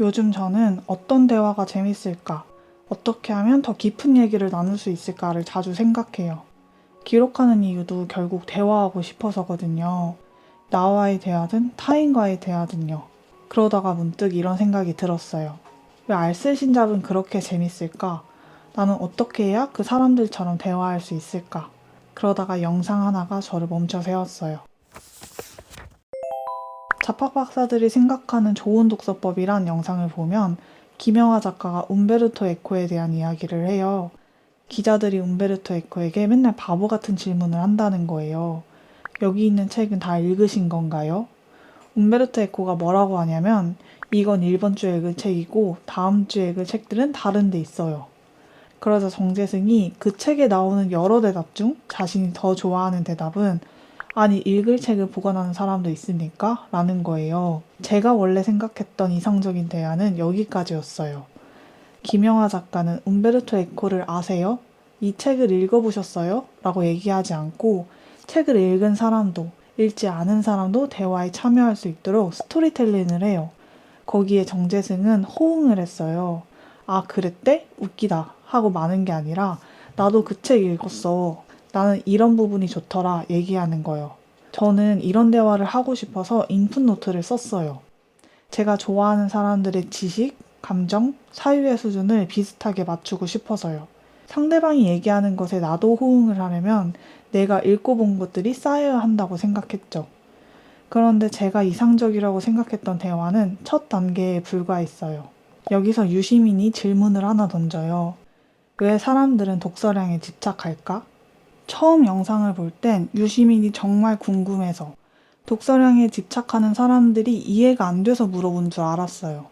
요즘 저는 어떤 대화가 재밌을까? 어떻게 하면 더 깊은 얘기를 나눌 수 있을까를 자주 생각해요. 기록하는 이유도 결국 대화하고 싶어서거든요. 나와의 대화든 타인과의 대화든요. 그러다가 문득 이런 생각이 들었어요. 왜 알쓸신잡은 그렇게 재밌을까? 나는 어떻게 해야 그 사람들처럼 대화할 수 있을까? 그러다가 영상 하나가 저를 멈춰 세웠어요. 자팍 박사들이 생각하는 좋은 독서법이란 영상을 보면 김영하 작가가 움베르토 에코에 대한 이야기를 해요. 기자들이 움베르토 에코에게 맨날 바보 같은 질문을 한다는 거예요. 여기 있는 책은 다 읽으신 건가요? 움베르토 에코가 뭐라고 하냐면 이건 이번 주에 읽을 책이고 다음 주에 읽을 책들은 다른 데 있어요. 그러자 정재승이 그 책에 나오는 여러 대답 중 자신이 더 좋아하는 대답은 아니 읽을 책을 보관하는 사람도 있습니까? 라는 거예요. 제가 원래 생각했던 이상적인 대화는 여기까지였어요. 김영하 작가는 움베르토 에코를 아세요? 이 책을 읽어보셨어요? 라고 얘기하지 않고 책을 읽은 사람도 읽지 않은 사람도 대화에 참여할 수 있도록 스토리텔링을 해요. 거기에 정재승은 호응을 했어요. 아, 그랬대? 웃기다. 하고 마는 게 아니라 나도 그 책 읽었어. 나는 이런 부분이 좋더라. 얘기하는 거요. 저는 이런 대화를 하고 싶어서 인풋 노트를 썼어요. 제가 좋아하는 사람들의 지식, 감정, 사유의 수준을 비슷하게 맞추고 싶어서요. 상대방이 얘기하는 것에 나도 호응을 하려면 내가 읽고 본 것들이 쌓여야 한다고 생각했죠. 그런데 제가 이상적이라고 생각했던 대화는 첫 단계에 불과했어요. 여기서 유시민이 질문을 하나 던져요. 왜 사람들은 독서량에 집착할까? 처음 영상을 볼 땐 유시민이 정말 궁금해서 독서량에 집착하는 사람들이 이해가 안 돼서 물어본 줄 알았어요.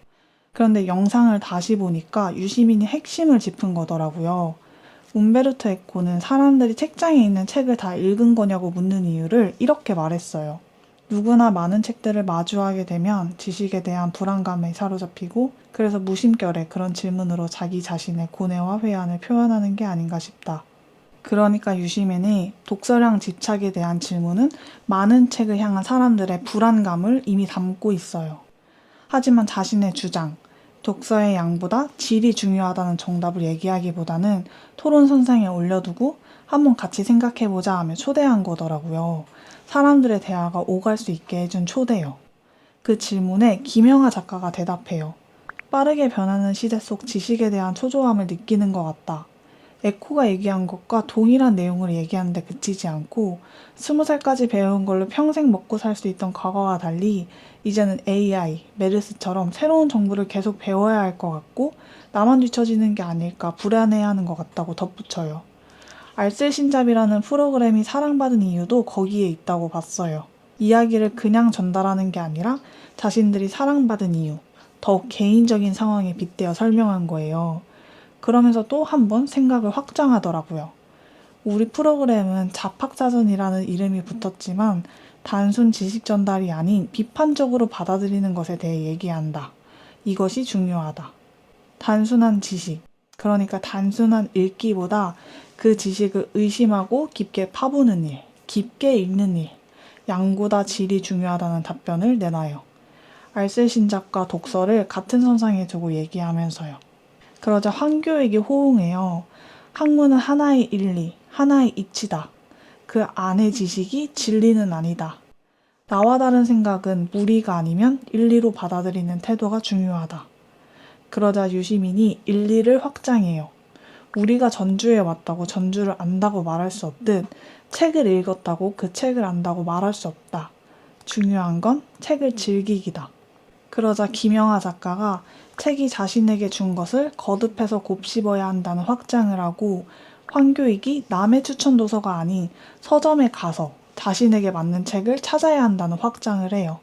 그런데 영상을 다시 보니까 유시민이 핵심을 짚은 거더라고요. 움베르토 에코는 사람들이 책장에 있는 책을 다 읽은 거냐고 묻는 이유를 이렇게 말했어요. 누구나 많은 책들을 마주하게 되면 지식에 대한 불안감에 사로잡히고 그래서 무심결에 그런 질문으로 자기 자신의 고뇌와 회한을 표현하는 게 아닌가 싶다. 그러니까 유시민이 독서량 집착에 대한 질문은 많은 책을 향한 사람들의 불안감을 이미 담고 있어요. 하지만 자신의 주장, 독서의 양보다 질이 중요하다는 정답을 얘기하기보다는 토론 선상에 올려두고 한번 같이 생각해보자 하며 초대한 거더라고요. 사람들의 대화가 오갈 수 있게 해준 초대요. 그 질문에 김영하 작가가 대답해요. 빠르게 변하는 시대 속 지식에 대한 초조함을 느끼는 것 같다. 에코가 얘기한 것과 동일한 내용을 얘기하는데 그치지 않고 20살까지 배운 걸로 평생 먹고 살 수 있던 과거와 달리 이제는 AI, 메르스처럼 새로운 정보를 계속 배워야 할 것 같고 나만 뒤처지는 게 아닐까 불안해하는 것 같다고 덧붙여요. 알쓸신잡이라는 프로그램이 사랑받은 이유도 거기에 있다고 봤어요. 이야기를 그냥 전달하는 게 아니라 자신들이 사랑받은 이유, 더욱 개인적인 상황에 빗대어 설명한 거예요. 그러면서 또 한 번 생각을 확장하더라고요. 우리 프로그램은 자팍사전이라는 이름이 붙었지만 단순 지식 전달이 아닌 비판적으로 받아들이는 것에 대해 얘기한다. 이것이 중요하다. 단순한 지식, 그러니까 단순한 읽기보다 그 지식을 의심하고 깊게 파보는 일, 깊게 읽는 일, 양보다 질이 중요하다는 답변을 내놔요. 알쓸신잡과 독서를 같은 선상에 두고 얘기하면서요. 그러자 황교익이 호응해요. 학문은 하나의 일리, 하나의 이치다. 그 안의 지식이 진리는 아니다. 나와 다른 생각은 무리가 아니면 일리로 받아들이는 태도가 중요하다. 그러자 유시민이 일리를 확장해요. 우리가 전주에 왔다고 전주를 안다고 말할 수 없듯 책을 읽었다고 그 책을 안다고 말할 수 없다. 중요한 건 책을 즐기기다. 그러자 김영하 작가가 책이 자신에게 준 것을 거듭해서 곱씹어야 한다는 확장을 하고 황교익이 남의 추천 도서가 아닌 서점에 가서 자신에게 맞는 책을 찾아야 한다는 확장을 해요.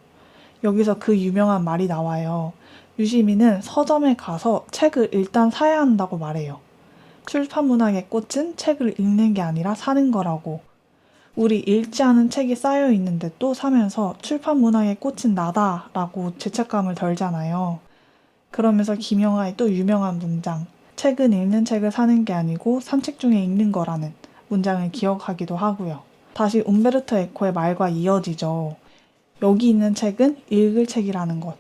여기서 그 유명한 말이 나와요. 유시민은 서점에 가서 책을 일단 사야 한다고 말해요. 출판 문학의 꽃은 책을 읽는 게 아니라 사는 거라고. 우리 읽지 않은 책이 쌓여 있는데 또 사면서 출판 문학의 꽃은 나다 라고 죄책감을 덜잖아요. 그러면서 김영하의 또 유명한 문장, 책은 읽는 책을 사는 게 아니고 산책 중에 읽는 거라는 문장을 기억하기도 하고요. 다시 움베르토 에코의 말과 이어지죠. 여기 있는 책은 읽을 책이라는 것.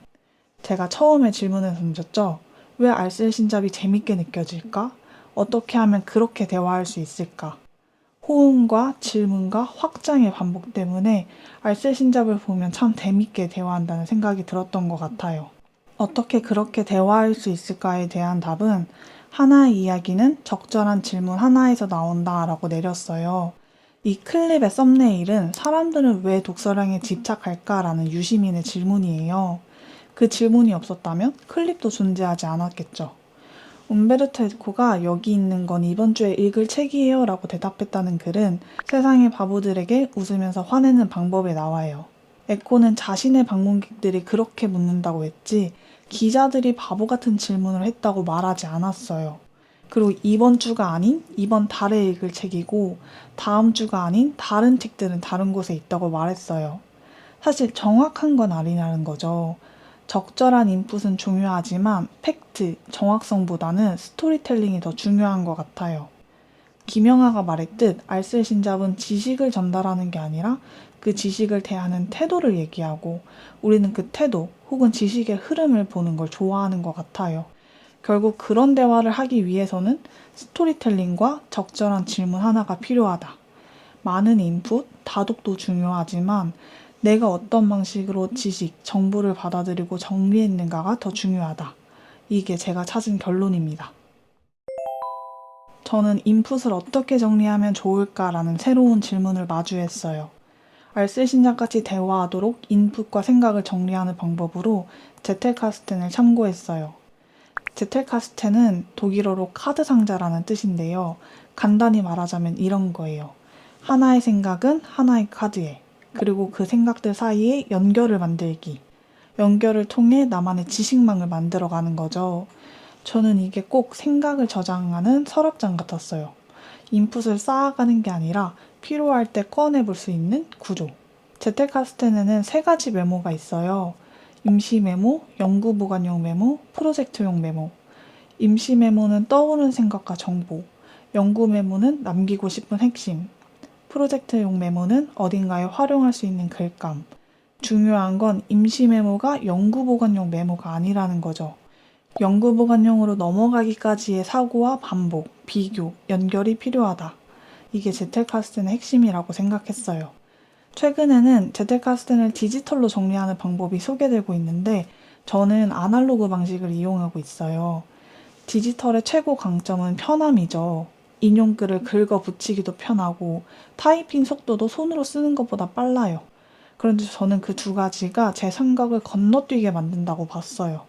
제가 처음에 질문을 던졌죠. 왜 알쓸신잡이 재밌게 느껴질까? 어떻게 하면 그렇게 대화할 수 있을까? 호응과 질문과 확장의 반복 때문에 알쓸신잡을 보면 참 재밌게 대화한다는 생각이 들었던 것 같아요. 어떻게 그렇게 대화할 수 있을까에 대한 답은 하나의 이야기는 적절한 질문 하나에서 나온다라고 내렸어요. 이 클립의 썸네일은 사람들은 왜 독서량에 집착할까라는 유시민의 질문이에요. 그 질문이 없었다면 클립도 존재하지 않았겠죠. 움베르토 에코가 여기 있는 건 이번 주에 읽을 책이에요 라고 대답했다는 글은 세상의 바보들에게 웃으면서 화내는 방법에 나와요. 에코는 자신의 방문객들이 그렇게 묻는다고 했지 기자들이 바보 같은 질문을 했다고 말하지 않았어요. 그리고 이번 주가 아닌 이번 달에 읽을 책이고 다음 주가 아닌 다른 책들은 다른 곳에 있다고 말했어요. 사실 정확한 건 아니라는 거죠. 적절한 인풋은 중요하지만 팩트, 정확성보다는 스토리텔링이 더 중요한 것 같아요. 김영하가 말했듯 알쓸신잡은 지식을 전달하는 게 아니라 그 지식을 대하는 태도를 얘기하고 우리는 그 태도 혹은 지식의 흐름을 보는 걸 좋아하는 것 같아요. 결국 그런 대화를 하기 위해서는 스토리텔링과 적절한 질문 하나가 필요하다. 많은 인풋, 다독도 중요하지만 내가 어떤 방식으로 지식, 정보를 받아들이고 정리했는가가 더 중요하다. 이게 제가 찾은 결론입니다. 저는 인풋을 어떻게 정리하면 좋을까라는 새로운 질문을 마주했어요. 알쓸신잡같이 대화하도록 인풋과 생각을 정리하는 방법으로 제텔카스텐을 참고했어요. 제텔카스텐은 독일어로 카드 상자라는 뜻인데요. 간단히 말하자면 이런 거예요. 하나의 생각은 하나의 카드에, 그리고 그 생각들 사이에 연결을 만들기. 연결을 통해 나만의 지식망을 만들어가는 거죠. 저는 이게 꼭 생각을 저장하는 서랍장 같았어요. 인풋을 쌓아가는 게 아니라 필요할 때 꺼내볼 수 있는 구조. 제텔카스텐에는 세 가지 메모가 있어요. 임시 메모, 연구 보관용 메모, 프로젝트용 메모. 임시 메모는 떠오른 생각과 정보, 연구 메모는 남기고 싶은 핵심, 프로젝트용 메모는 어딘가에 활용할 수 있는 글감. 중요한 건 임시 메모가 연구 보관용 메모가 아니라는 거죠. 연구 보관용으로 넘어가기까지의 사고와 반복, 비교, 연결이 필요하다. 이게 제텔카스텐의 핵심이라고 생각했어요. 최근에는 제텔카스텐을 디지털로 정리하는 방법이 소개되고 있는데 저는 아날로그 방식을 이용하고 있어요. 디지털의 최고 강점은 편함이죠. 인용글을 긁어 붙이기도 편하고 타이핑 속도도 손으로 쓰는 것보다 빨라요. 그런데 저는 그 두 가지가 제 생각을 건너뛰게 만든다고 봤어요.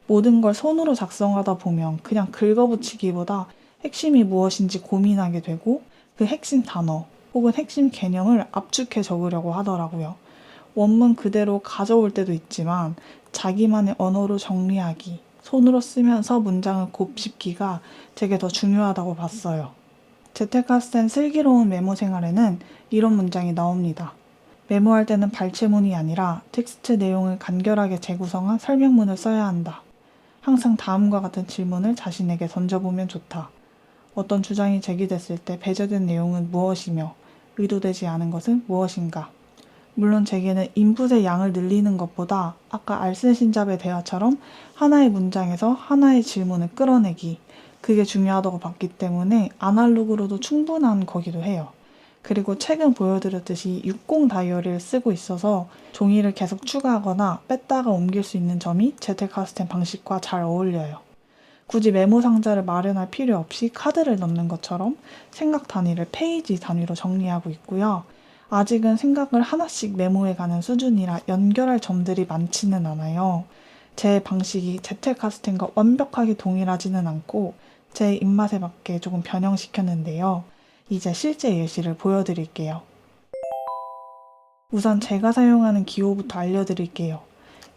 모든 걸 손으로 작성하다 보면 그냥 긁어붙이기보다 핵심이 무엇인지 고민하게 되고 그 핵심 단어 혹은 핵심 개념을 압축해 적으려고 하더라고요. 원문 그대로 가져올 때도 있지만 자기만의 언어로 정리하기, 손으로 쓰면서 문장을 곱씹기가 되게 더 중요하다고 봤어요. 제텔카스텐 슬기로운 메모 생활에는 이런 문장이 나옵니다. 메모할 때는 발췌문이 아니라 텍스트 내용을 간결하게 재구성한 설명문을 써야 한다. 항상 다음과 같은 질문을 자신에게 던져보면 좋다. 어떤 주장이 제기됐을 때 배제된 내용은 무엇이며 의도되지 않은 것은 무엇인가? 물론 제게는 인풋의 양을 늘리는 것보다 아까 알쓸신잡의 대화처럼 하나의 문장에서 하나의 질문을 끌어내기, 그게 중요하다고 봤기 때문에 아날로그로도 충분한 거기도 해요. 그리고 최근 보여드렸듯이 60 다이어리를 쓰고 있어서 종이를 계속 추가하거나 뺐다가 옮길 수 있는 점이 제텔카스텐 방식과 잘 어울려요. 굳이 메모 상자를 마련할 필요 없이 카드를 넣는 것처럼 생각 단위를 페이지 단위로 정리하고 있고요. 아직은 생각을 하나씩 메모해가는 수준이라 연결할 점들이 많지는 않아요. 제 방식이 제텔카스텐과 완벽하게 동일하지는 않고 제 입맛에 맞게 조금 변형시켰는데요. 이제 실제 예시를 보여드릴게요. 우선 제가 사용하는 기호부터 알려드릴게요.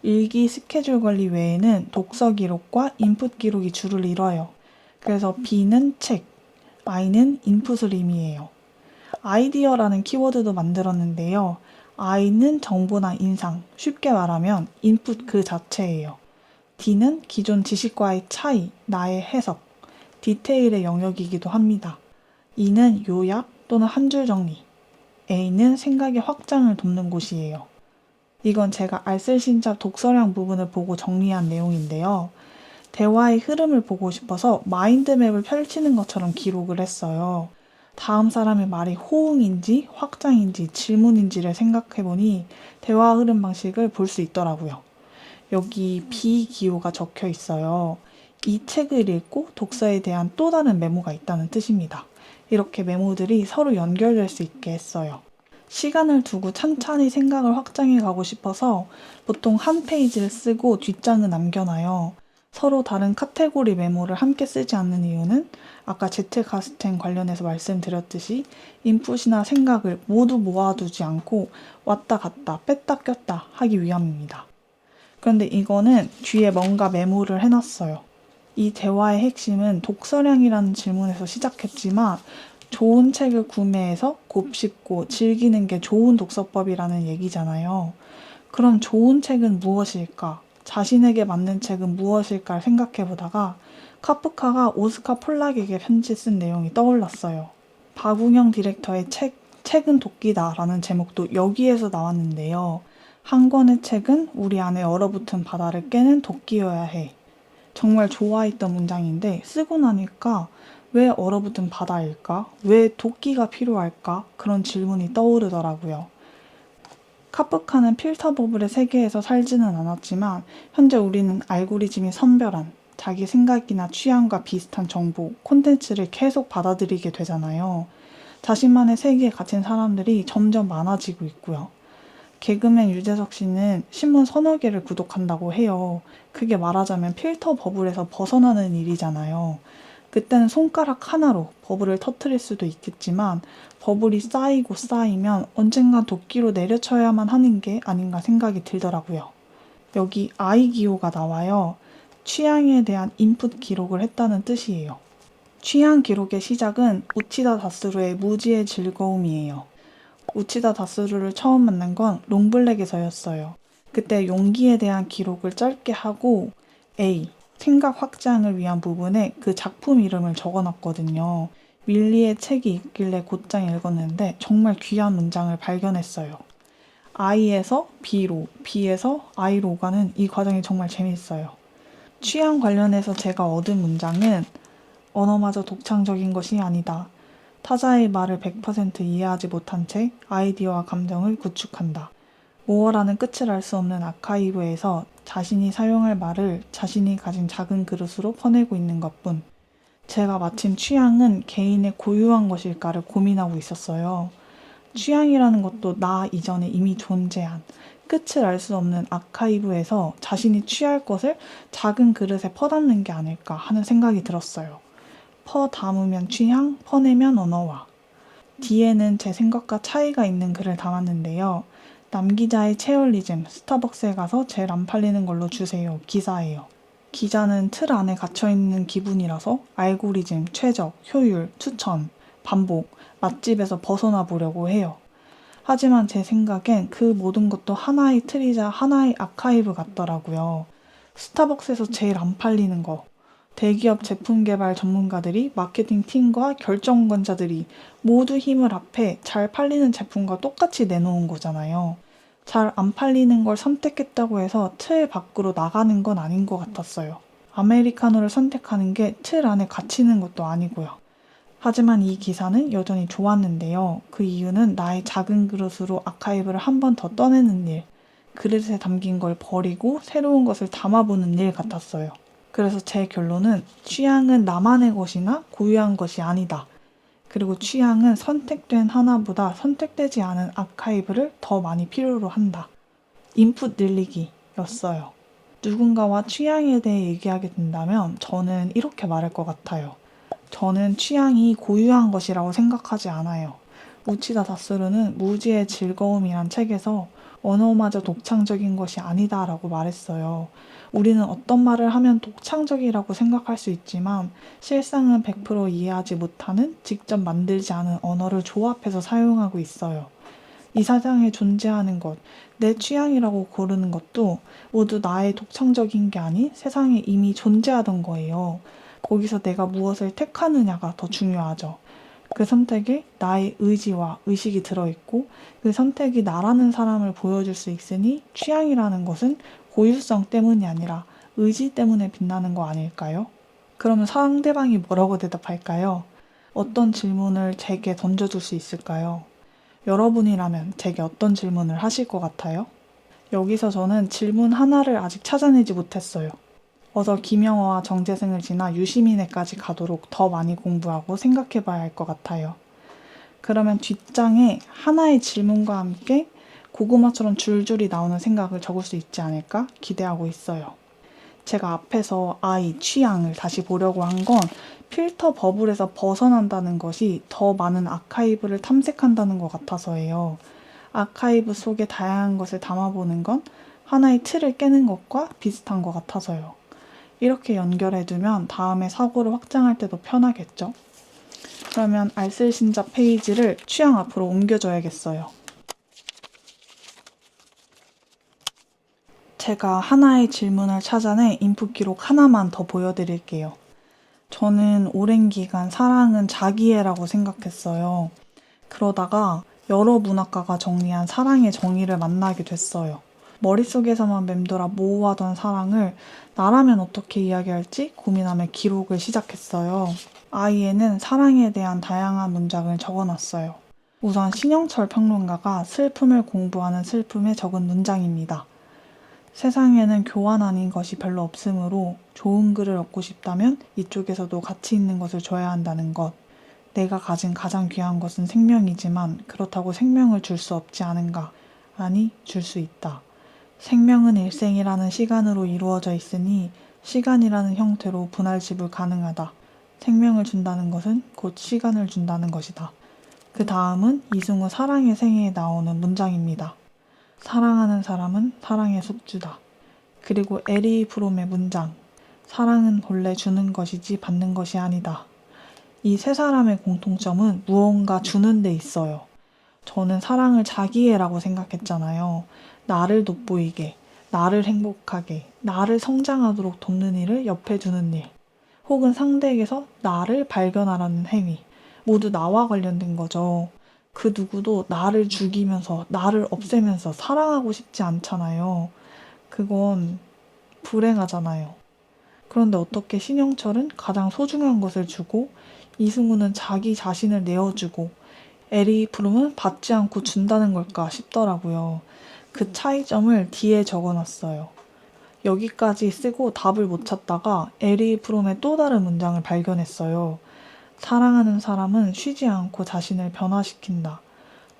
일기 스케줄 관리 외에는 독서 기록과 인풋 기록이 주를 이뤄요. 그래서 B는 책, I는 인풋을 의미해요. 아이디어라는 키워드도 만들었는데요. I는 정보나 인상, 쉽게 말하면 인풋 그 자체예요. D는 기존 지식과의 차이, 나의 해석, 디테일의 영역이기도 합니다. E는 요약 또는 한 줄 정리, A는 생각의 확장을 돕는 곳이에요. 이건 제가 알쓸신잡 독서량 부분을 보고 정리한 내용인데요. 대화의 흐름을 보고 싶어서 마인드맵을 펼치는 것처럼 기록을 했어요. 다음 사람의 말이 호응인지 확장인지 질문인지를 생각해보니 대화 흐름 방식을 볼 수 있더라고요. 여기 비기호가 적혀 있어요. 이 책을 읽고 독서에 대한 또 다른 메모가 있다는 뜻입니다. 이렇게 메모들이 서로 연결될 수 있게 했어요. 시간을 두고 찬찬히 생각을 확장해 가고 싶어서 보통 한 페이지를 쓰고 뒷장은 남겨놔요. 서로 다른 카테고리 메모를 함께 쓰지 않는 이유는 아까 제트카스텐 관련해서 말씀드렸듯이 인풋이나 생각을 모두 모아두지 않고 왔다 갔다 뺐다 꼈다 하기 위함입니다. 그런데 이거는 뒤에 뭔가 메모를 해놨어요. 이 대화의 핵심은 독서량이라는 질문에서 시작했지만 좋은 책을 구매해서 곱씹고 즐기는 게 좋은 독서법이라는 얘기잖아요. 그럼 좋은 책은 무엇일까? 자신에게 맞는 책은 무엇일까 생각해보다가 카프카가 오스카 폴락에게 편지 쓴 내용이 떠올랐어요. 박웅영 디렉터의 책은 도끼다 라는 제목도 여기에서 나왔는데요. 한 권의 책은 우리 안에 얼어붙은 바다를 깨는 도끼여야 해. 정말 좋아했던 문장인데 쓰고 나니까 왜 얼어붙은 바다일까? 왜 도끼가 필요할까? 그런 질문이 떠오르더라고요. 카프카는 필터 버블의 세계에서 살지는 않았지만 현재 우리는 알고리즘이 선별한 자기 생각이나 취향과 비슷한 정보, 콘텐츠를 계속 받아들이게 되잖아요. 자신만의 세계에 갇힌 사람들이 점점 많아지고 있고요. 개그맨 유재석 씨는 신문 서너 개를 구독한다고 해요. 그게 말하자면 필터 버블에서 벗어나는 일이잖아요. 그때는 손가락 하나로 버블을 터뜨릴 수도 있겠지만 버블이 쌓이고 쌓이면 언젠간 도끼로 내려쳐야만 하는 게 아닌가 생각이 들더라고요. 여기 아이기호가 나와요. 취향에 대한 인풋 기록을 했다는 뜻이에요. 취향 기록의 시작은 우치다 다스루의 무지의 즐거움이에요. 우치다 다스루를 처음 만난 건 롱블랙에서였어요. 그때 용기에 대한 기록을 짧게 하고 A, 생각 확장을 위한 부분에 그 작품 이름을 적어놨거든요. 밀리의 책이 있길래 곧장 읽었는데 정말 귀한 문장을 발견했어요. I에서 B로, B에서 I로 가는 이 과정이 정말 재밌어요. 취향 관련해서 제가 얻은 문장은 언어마저 독창적인 것이 아니다. 타자의 말을 100% 이해하지 못한 채 아이디어와 감정을 구축한다. 모어라는 끝을 알 수 없는 아카이브에서 자신이 사용할 말을 자신이 가진 작은 그릇으로 퍼내고 있는 것뿐. 제가 마침 취향은 개인의 고유한 것일까를 고민하고 있었어요. 취향이라는 것도 나 이전에 이미 존재한 끝을 알 수 없는 아카이브에서 자신이 취할 것을 작은 그릇에 퍼담는 게 아닐까 하는 생각이 들었어요. 퍼 담으면 취향, 퍼내면 언어화. 뒤에는 제 생각과 차이가 있는 글을 담았는데요. 남기자의 체얼리즘, 스타벅스에 가서 제일 안 팔리는 걸로 주세요. 기사예요. 기자는 틀 안에 갇혀있는 기분이라서 알고리즘, 최적, 효율, 추천, 반복, 맛집에서 벗어나 보려고 해요. 하지만 제 생각엔 그 모든 것도 하나의 틀이자 하나의 아카이브 같더라고요. 스타벅스에서 제일 안 팔리는 거. 대기업 제품 개발 전문가들이 마케팅 팀과 결정권자들이 모두 힘을 합해 잘 팔리는 제품과 똑같이 내놓은 거잖아요. 잘 안 팔리는 걸 선택했다고 해서 틀 밖으로 나가는 건 아닌 것 같았어요. 아메리카노를 선택하는 게 틀 안에 갇히는 것도 아니고요. 하지만 이 기사는 여전히 좋았는데요. 그 이유는 나의 작은 그릇으로 아카이브를 한 번 더 떠내는 일, 그릇에 담긴 걸 버리고 새로운 것을 담아보는 일 같았어요. 그래서 제 결론은 취향은 나만의 것이나 고유한 것이 아니다. 그리고 취향은 선택된 하나보다 선택되지 않은 아카이브를 더 많이 필요로 한다. 인풋 늘리기였어요. 누군가와 취향에 대해 얘기하게 된다면 저는 이렇게 말할 것 같아요. 저는 취향이 고유한 것이라고 생각하지 않아요. 우치다 다스루는 무지의 즐거움이란 책에서 언어마저 독창적인 것이 아니다라고 말했어요. 우리는 어떤 말을 하면 독창적이라고 생각할 수 있지만 실상은 100% 이해하지 못하는 직접 만들지 않은 언어를 조합해서 사용하고 있어요. 이 세상에 존재하는 것, 내 취향이라고 고르는 것도 모두 나의 독창적인 게 아닌 세상에 이미 존재하던 거예요. 거기서 내가 무엇을 택하느냐가 더 중요하죠. 그 선택에 나의 의지와 의식이 들어있고 그 선택이 나라는 사람을 보여줄 수 있으니 취향이라는 것은 고유성 때문이 아니라 의지 때문에 빛나는 거 아닐까요? 그러면 상대방이 뭐라고 대답할까요? 어떤 질문을 제게 던져줄 수 있을까요? 여러분이라면 제게 어떤 질문을 하실 것 같아요? 여기서 저는 질문 하나를 아직 찾아내지 못했어요. 어서 김영어와 정재승을 지나 유시민회까지 가도록 더 많이 공부하고 생각해 봐야 할 것 같아요. 그러면 뒷장에 하나의 질문과 함께 고구마처럼 줄줄이 나오는 생각을 적을 수 있지 않을까 기대하고 있어요. 제가 앞에서 아이, 취향을 다시 보려고 한 건 필터 버블에서 벗어난다는 것이 더 많은 아카이브를 탐색한다는 것 같아서예요. 아카이브 속에 다양한 것을 담아보는 건 하나의 틀을 깨는 것과 비슷한 것 같아서요. 이렇게 연결해두면 다음에 사고를 확장할 때도 편하겠죠? 그러면 알쓸신잡 페이지를 취향 앞으로 옮겨줘야겠어요. 제가 하나의 질문을 찾아내 인풋 기록 하나만 더 보여드릴게요. 저는 오랜 기간 사랑은 자기애라고 생각했어요. 그러다가 여러 문학가가 정리한 사랑의 정의를 만나게 됐어요. 머릿속에서만 맴돌아 모호하던 사랑을 나라면 어떻게 이야기할지 고민하며 기록을 시작했어요. 아이에는 사랑에 대한 다양한 문장을 적어놨어요. 우선 신영철 평론가가 슬픔을 공부하는 슬픔에 적은 문장입니다. 세상에는 교환 아닌 것이 별로 없으므로 좋은 글을 얻고 싶다면 이쪽에서도 가치 있는 것을 줘야 한다는 것. 내가 가진 가장 귀한 것은 생명이지만 그렇다고 생명을 줄 수 없지 않은가? 아니, 줄 수 있다. 생명은 일생이라는 시간으로 이루어져 있으니 시간이라는 형태로 분할지불 가능하다. 생명을 준다는 것은 곧 시간을 준다는 것이다. 그 다음은 이승우 사랑의 생애에 나오는 문장입니다. 사랑하는 사람은 사랑의 숙주다. 그리고 에리 브롬의 문장. 사랑은 본래 주는 것이지 받는 것이 아니다. 이 세 사람의 공통점은 무언가 주는 데 있어요. 저는 사랑을 자기애라고 생각했잖아요. 나를 돋보이게, 나를 행복하게, 나를 성장하도록 돕는 일을 옆에 두는 일. 혹은 상대에게서 나를 발견하라는 행위. 모두 나와 관련된 거죠. 그 누구도 나를 죽이면서, 나를 없애면서 사랑하고 싶지 않잖아요. 그건 불행하잖아요. 그런데 어떻게 신영철은 가장 소중한 것을 주고, 이승우는 자기 자신을 내어주고, 에리 프롬은 받지 않고 준다는 걸까 싶더라고요. 그 차이점을 뒤에 적어놨어요. 여기까지 쓰고 답을 못 찾다가 에리 프롬의 또 다른 문장을 발견했어요. 사랑하는 사람은 쉬지 않고 자신을 변화시킨다.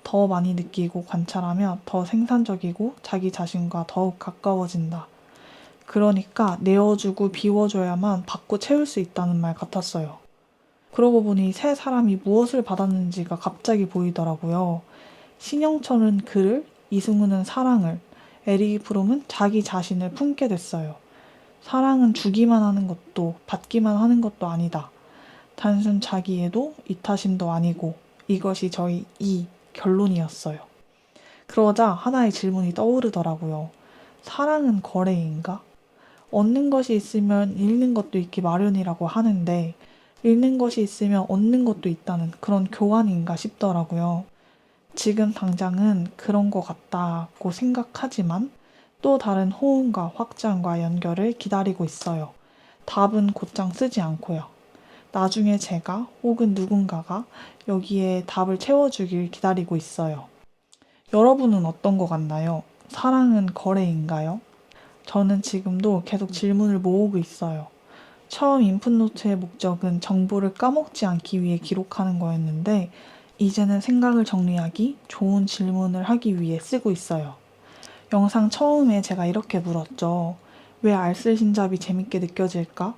더 많이 느끼고 관찰하며 더 생산적이고 자기 자신과 더욱 가까워진다. 그러니까 내어주고 비워줘야만 받고 채울 수 있다는 말 같았어요. 그러고 보니 세 사람이 무엇을 받았는지가 갑자기 보이더라고요. 신영철은 글을, 이승우는 사랑을, 에리 프롬은 자기 자신을 품게 됐어요. 사랑은 주기만 하는 것도 받기만 하는 것도 아니다. 단순 자기애도 이타심도 아니고 이것이 저희 이 결론이었어요. 그러자 하나의 질문이 떠오르더라고요. 사랑은 거래인가? 얻는 것이 있으면 잃는 것도 있기 마련이라고 하는데 잃는 것이 있으면 얻는 것도 있다는 그런 교환인가 싶더라고요. 지금 당장은 그런 것 같다고 생각하지만 또 다른 호응과 확장과 연결을 기다리고 있어요. 답은 곧장 쓰지 않고요. 나중에 제가 혹은 누군가가 여기에 답을 채워주길 기다리고 있어요. 여러분은 어떤 것 같나요? 사랑은 거래인가요? 저는 지금도 계속 질문을 모으고 있어요. 처음 인풋노트의 목적은 정보를 까먹지 않기 위해 기록하는 거였는데 이제는 생각을 정리하기, 좋은 질문을 하기 위해 쓰고 있어요. 영상 처음에 제가 이렇게 물었죠. 왜 알쓸신잡이 재밌게 느껴질까?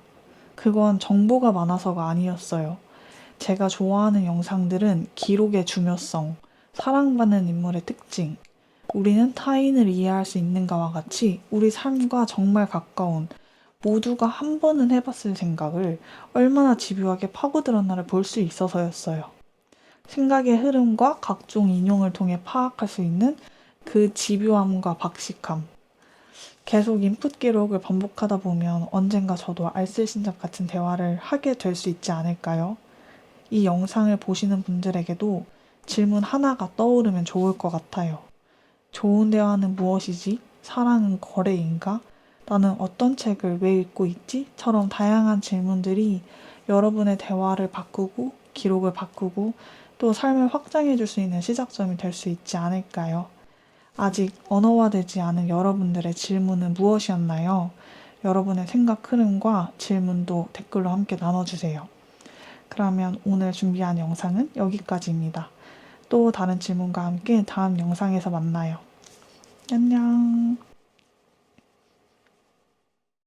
그건 정보가 많아서가 아니었어요. 제가 좋아하는 영상들은 기록의 중요성, 사랑받는 인물의 특징, 우리는 타인을 이해할 수 있는가와 같이 우리 삶과 정말 가까운 모두가 한 번은 해봤을 생각을 얼마나 집요하게 파고들었나를 볼 수 있어서였어요. 생각의 흐름과 각종 인용을 통해 파악할 수 있는 그 집요함과 박식함. 계속 인풋 기록을 반복하다 보면 언젠가 저도 알쓸신잡 같은 대화를 하게 될 수 있지 않을까요? 이 영상을 보시는 분들에게도 질문 하나가 떠오르면 좋을 것 같아요. 좋은 대화는 무엇이지? 사랑은 거래인가? 나는 어떤 책을 왜 읽고 있지? 처럼 다양한 질문들이 여러분의 대화를 바꾸고 기록을 바꾸고 또 삶을 확장해 줄 수 있는 시작점이 될 수 있지 않을까요? 아직 언어화되지 않은 여러분들의 질문은 무엇이었나요? 여러분의 생각 흐름과 질문도 댓글로 함께 나눠주세요. 그러면 오늘 준비한 영상은 여기까지입니다. 또 다른 질문과 함께 다음 영상에서 만나요. 안녕.